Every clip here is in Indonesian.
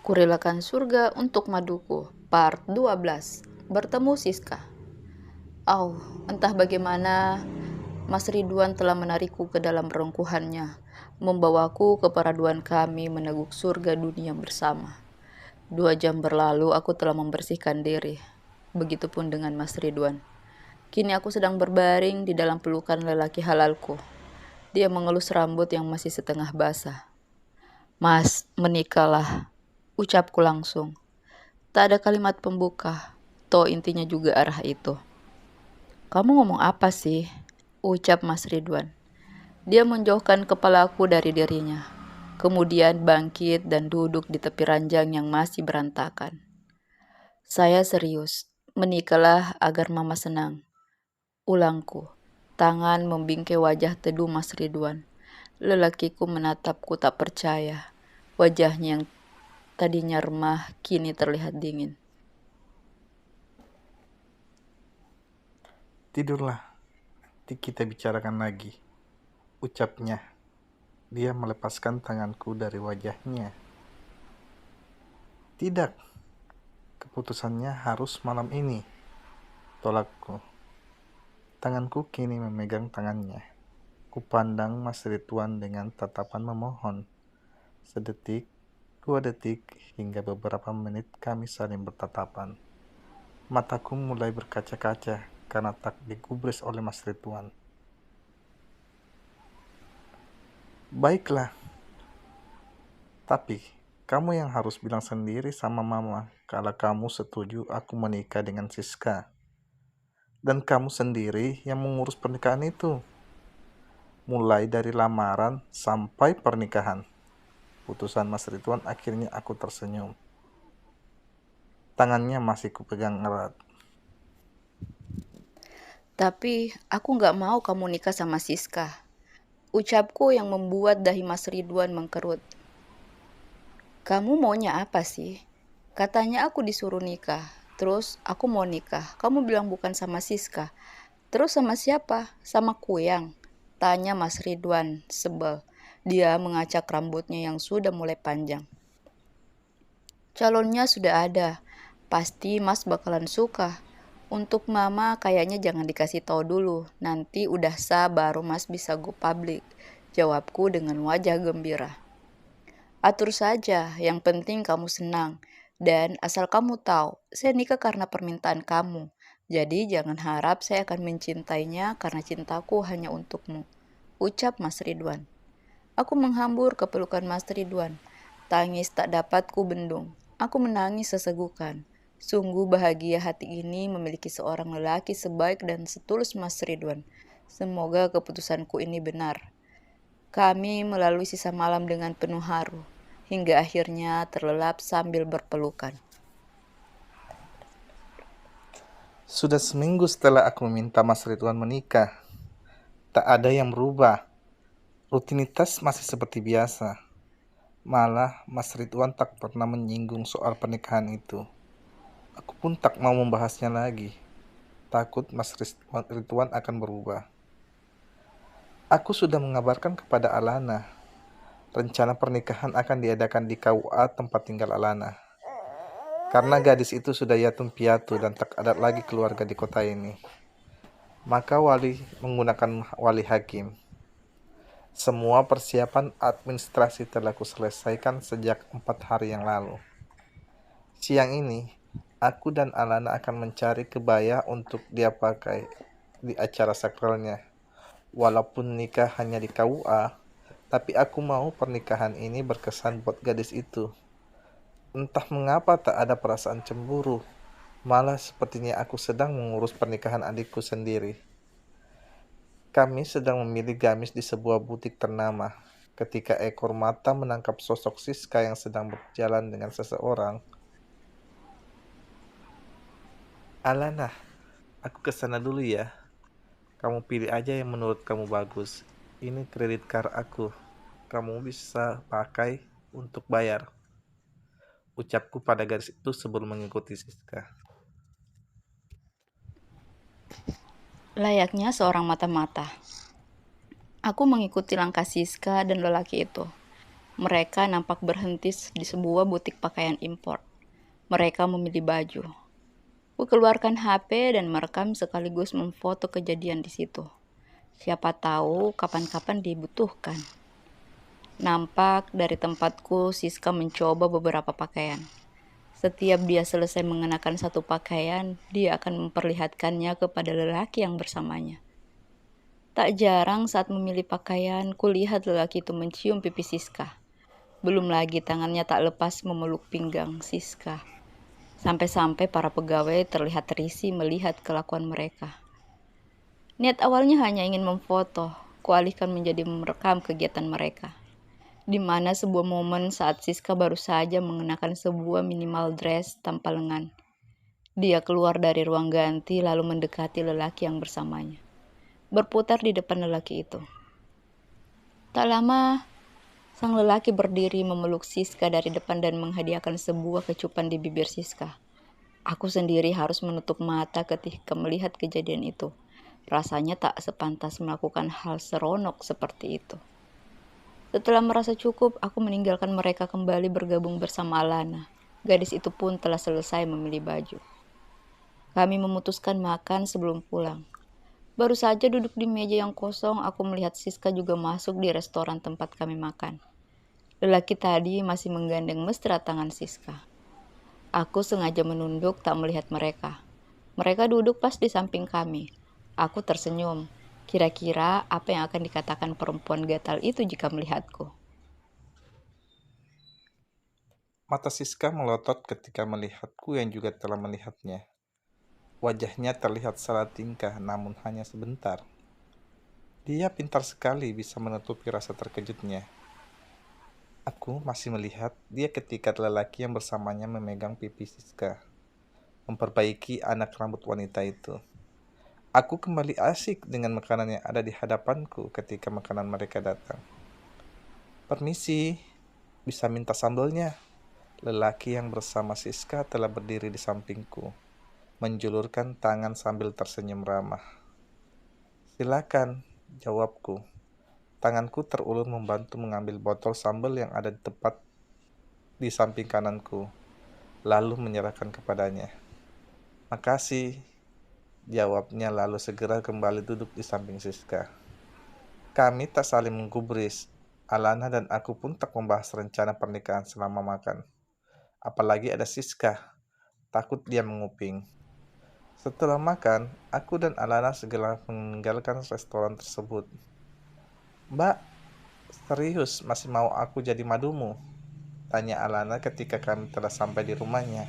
Kurelakan surga untuk maduku, part 12. Bertemu Siska. Entah bagaimana Mas Ridwan telah menarikku ke dalam rengkuhannya, membawaku ke peraduan kami meneguk surga dunia bersama. 2 jam berlalu aku telah membersihkan diri. Begitupun dengan Mas Ridwan. Kini aku sedang berbaring di dalam pelukan lelaki halalku. Dia mengelus rambut yang masih setengah basah. Mas, menikahlah, ucapku langsung. Tak ada kalimat pembuka, toh intinya juga arah itu. Kamu ngomong apa sih? Ucap Mas Ridwan. Dia menjauhkan kepalaku dari dirinya. Kemudian bangkit dan duduk di tepi ranjang yang masih berantakan. Saya serius, menikahlah agar mama senang. Ulangku, tangan membingkai wajah teduh Mas Ridwan. Lelakiku menatapku tak percaya. Wajahnya yang tadinya remah kini terlihat dingin. Tidurlah, kita bicarakan lagi, ucapnya. Dia melepaskan tanganku dari wajahnya. Tidak, keputusannya harus malam ini, tolakku. Tanganku kini memegang tangannya. Kupandang Mas Ridwan dengan tatapan memohon. Sedetik, 2 detik, hingga beberapa menit kami saling bertatapan. Mataku mulai berkaca-kaca karena tak digubris oleh Mas Ridwan. Baiklah, tapi kamu yang harus bilang sendiri sama mama kalau kamu setuju aku menikah dengan Siska. Dan kamu sendiri yang mengurus pernikahan itu. Mulai dari lamaran sampai pernikahan. Putusan Mas Ridwan akhirnya aku tersenyum. Tangannya masih kupegang erat. Tapi aku gak mau kamu nikah sama Siska. Ucapku yang membuat dahi Mas Ridwan mengkerut. Kamu maunya apa sih? Katanya aku disuruh nikah. Terus aku mau nikah. Kamu bilang bukan sama Siska. Terus sama siapa? Sama Kuyang? Tanya Mas Ridwan sebel. Dia mengacak rambutnya yang sudah mulai panjang. Calonnya sudah ada. Pasti Mas bakalan suka. Untuk mama kayaknya jangan dikasih tahu dulu. Nanti udah sah baru Mas bisa go public. Jawabku dengan wajah gembira. Atur saja, yang penting kamu senang. Dan asal kamu tahu, saya nikah karena permintaan kamu. Jadi jangan harap saya akan mencintainya karena cintaku hanya untukmu. Ucap Mas Ridwan. Aku menghambur ke pelukan Mas Ridwan. Tangis tak dapat ku bendung. Aku menangis sesegukan. Sungguh bahagia hati ini memiliki seorang lelaki sebaik dan setulus Mas Ridwan. Semoga keputusanku ini benar. Kami melalui sisa malam dengan penuh haru, hingga akhirnya terlelap sambil berpelukan. Sudah seminggu setelah aku meminta Mas Ridwan menikah. Tak ada yang berubah. Rutinitas masih seperti biasa. Malah Mas Ridwan tak pernah menyinggung soal pernikahan itu. Aku pun tak mau membahasnya lagi. Takut Mas Ridwan akan berubah. Aku sudah mengabarkan kepada Alana. Rencana pernikahan akan diadakan di KUA tempat tinggal Alana. Karena gadis itu sudah yatim piatu dan tak ada lagi keluarga di kota ini. Maka wali menggunakan wali hakim. Semua persiapan administrasi telah kuselesaikan sejak 4 hari yang lalu. Siang ini, aku dan Alana akan mencari kebaya untuk dia pakai di acara sakralnya. Walaupun nikah hanya di KUA, tapi aku mau pernikahan ini berkesan buat gadis itu. Entah mengapa tak ada perasaan cemburu, malah sepertinya aku sedang mengurus pernikahan adikku sendiri. Kami sedang memilih gamis di sebuah butik ternama. Ketika ekor mata menangkap sosok Siska yang sedang berjalan dengan seseorang. Alana, aku kesana dulu ya. Kamu pilih aja yang menurut kamu bagus. Ini kredit card aku. Kamu bisa pakai untuk bayar. Ucapku pada gadis itu sebelum mengikuti Siska. Layaknya seorang mata-mata. Aku mengikuti langkah Siska dan lelaki itu. Mereka nampak berhenti di sebuah butik pakaian impor. Mereka memilih baju. Ku keluarkan HP dan merekam sekaligus memfoto kejadian di situ. Siapa tahu kapan-kapan dibutuhkan. Nampak dari tempatku, Siska mencoba beberapa pakaian. Setiap dia selesai mengenakan satu pakaian, dia akan memperlihatkannya kepada lelaki yang bersamanya. Tak jarang saat memilih pakaian, kulihat lelaki itu mencium pipi Siska. Belum lagi tangannya tak lepas memeluk pinggang Siska. Sampai-sampai para pegawai terlihat risih melihat kelakuan mereka. Niat awalnya hanya ingin memfoto, kualihkan menjadi merekam kegiatan mereka. Di mana sebuah momen saat Siska baru saja mengenakan sebuah minimal dress tanpa lengan. Dia keluar dari ruang ganti lalu mendekati lelaki yang bersamanya. Berputar di depan lelaki itu. Tak lama, sang lelaki berdiri memeluk Siska dari depan dan menghadiahkan sebuah kecupan di bibir Siska. Aku sendiri harus menutup mata ketika melihat kejadian itu. Rasanya tak sepantas melakukan hal seronok seperti itu. Setelah merasa cukup, aku meninggalkan mereka kembali bergabung bersama Alana. Gadis itu pun telah selesai memilih baju. Kami memutuskan makan sebelum pulang. Baru saja duduk di meja yang kosong, aku melihat Siska juga masuk di restoran tempat kami makan. Lelaki tadi masih menggandeng mesra tangan Siska. Aku sengaja menunduk tak melihat mereka. Mereka duduk pas di samping kami. Aku tersenyum. Kira-kira apa yang akan dikatakan perempuan gatal itu jika melihatku? Mata Siska melotot ketika melihatku yang juga telah melihatnya. Wajahnya terlihat salah tingkah, namun hanya sebentar. Dia pintar sekali bisa menutupi rasa terkejutnya. Aku masih melihat dia ketika lelaki yang bersamanya memegang pipi Siska, memperbaiki anak rambut wanita itu. Aku kembali asik dengan makanan yang ada di hadapanku ketika makanan mereka datang. Permisi, bisa minta sambelnya? Lelaki yang bersama Siska telah berdiri di sampingku, menjulurkan tangan sambil tersenyum ramah. Silakan, jawabku. Tanganku terulur membantu mengambil botol sambal yang ada di tepat di samping kananku, lalu menyerahkan kepadanya. Makasih, jawabnya lalu segera kembali duduk di samping Siska. Kami tak saling menggubris. Alana dan aku pun tak membahas rencana pernikahan selama makan. Apalagi ada Siska, takut dia menguping. Setelah makan, aku dan Alana segera meninggalkan restoran tersebut. Mbak, serius masih mau aku jadi madumu? Tanya Alana ketika kami telah sampai di rumahnya.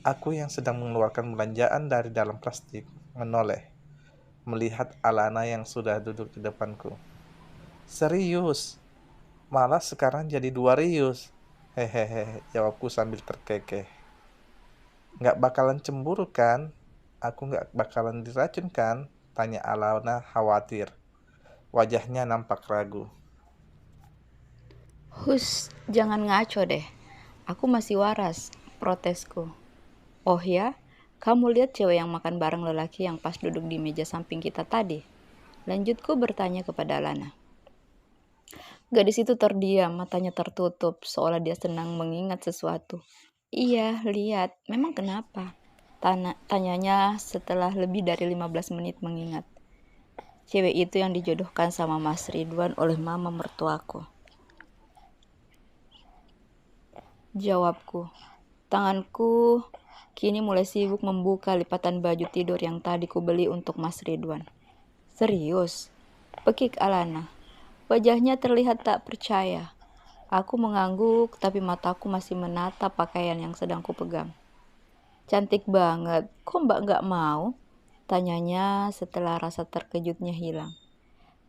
Aku yang sedang mengeluarkan belanjaan dari dalam plastik menoleh, melihat Alana yang sudah duduk di depanku. Serius, malah sekarang jadi 2 rius. Hehehe, jawabku sambil terkekeh. Nggak bakalan cemburu kan? Aku nggak bakalan diracun kan? Tanya Alana khawatir. Wajahnya nampak ragu. Jangan ngaco deh. Aku masih waras, protesku. Oh ya, kamu lihat cewek yang makan bareng lelaki yang pas duduk di meja samping kita tadi? Lanjutku bertanya kepada Lana. Gadis itu terdiam, matanya tertutup, seolah dia senang mengingat sesuatu. Iya, lihat. Memang kenapa? Tanyanya setelah lebih dari 15 menit mengingat. Cewek itu yang dijodohkan sama Mas Ridwan oleh mama mertuaku. Jawabku. Tanganku kini mulai sibuk membuka lipatan baju tidur yang tadi kubeli untuk Mas Ridwan. Serius? Pekik Alana. Wajahnya terlihat tak percaya. Aku mengangguk, tapi mataku masih menatap pakaian yang sedang kupegang. Cantik banget, kok mbak gak mau? Tanyanya setelah rasa terkejutnya hilang.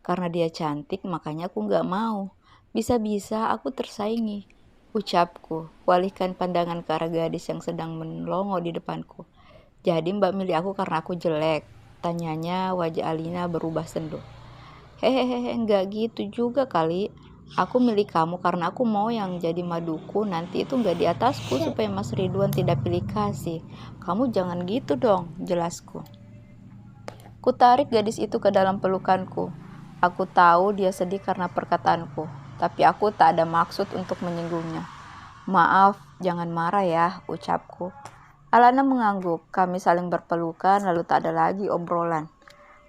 Karena dia cantik, makanya aku gak mau. Bisa-bisa aku tersaingi. Ucapku, kualihkan pandangan ke arah gadis yang sedang melongo di depanku. Jadi mbak milih aku karena aku jelek? Tanyanya wajah Alina berubah sendu. Hehehe, enggak gitu juga kali. Aku milih kamu karena aku mau yang jadi maduku nanti itu enggak di atasku supaya Mas Ridwan tidak pilih kasih. Kamu jangan gitu dong, jelasku. Ku tarik gadis itu ke dalam pelukanku. Aku tahu dia sedih karena perkataanku. tapi aku tak ada maksud untuk menyinggungnya. Maaf, jangan marah ya, ucapku. Alana mengangguk, kami saling berpelukan lalu tak ada lagi obrolan.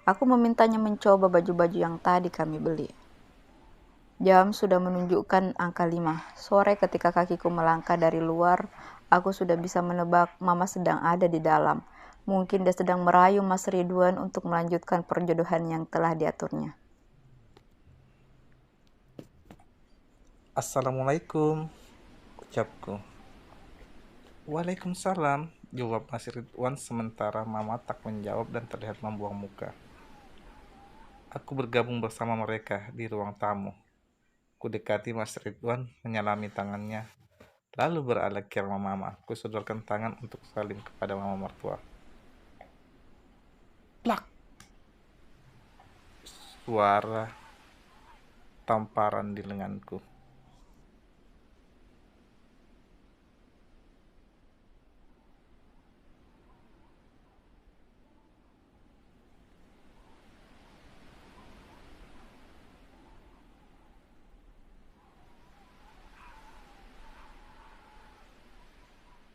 Aku memintanya mencoba baju-baju yang tadi kami beli. Jam sudah menunjukkan angka 5. Sore ketika kakiku melangkah dari luar, aku sudah bisa menebak Mama sedang ada di dalam. Mungkin dia sedang merayu Mas Ridwan untuk melanjutkan perjodohan yang telah diaturnya. Assalamualaikum, ucapku. Waalaikumsalam, jawab Mas Ridwan sementara Mama tak menjawab dan terlihat membuang muka. Aku bergabung bersama mereka di ruang tamu. Kudekati Mas Ridwan, menyalami tangannya, lalu beralih ke arah Mama. Kusodorkan tangan untuk salim kepada Mama mertua. Plak! Suara tamparan di lenganku.